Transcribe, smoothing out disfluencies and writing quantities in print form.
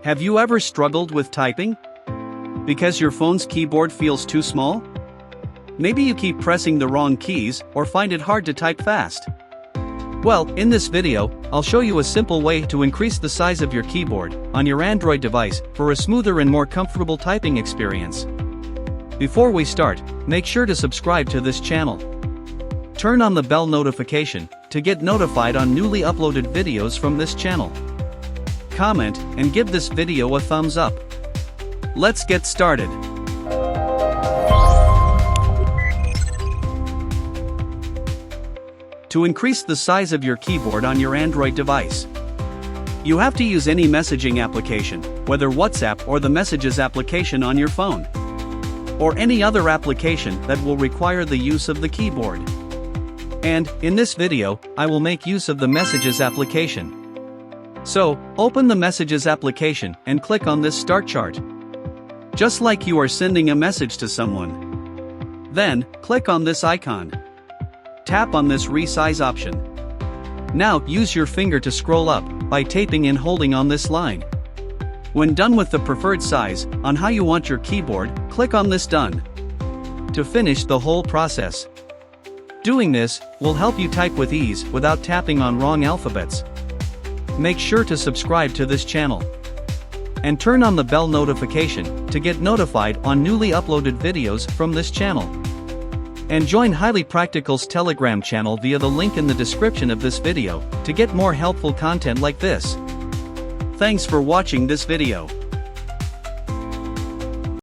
Have you ever struggled with typing? Because your phone's keyboard feels too small? Maybe you keep pressing the wrong keys or find it hard to type fast. Well, in this video, I'll show you a simple way to increase the size of your keyboard on your Android device for a smoother and more comfortable typing experience. Before we start, make sure to subscribe to this channel. Turn on the bell notification to get notified on newly uploaded videos from this channel. Comment and give this video a thumbs up. Let's get started. To increase the size of your keyboard on your Android device, you have to use any messaging application, whether WhatsApp or the Messages application on your phone, or any other application that will require the use of the keyboard. And, in this video, I will make use of the Messages application. So, open the Messages application and click on this start chart. Just like you are sending a message to someone. Then, click on this icon. Tap on this resize option. Now, use your finger to scroll up by tapping and holding on this line. When done with the preferred size on how you want your keyboard, click on this done. To finish the whole process. Doing this will help you type with ease without tapping on wrong alphabets. Make sure to subscribe to this channel. And turn on the bell notification to get notified on newly uploaded videos from this channel. And join Highly Practical's Telegram channel via the link in the description of this video to get more helpful content like this. Thanks for watching this video.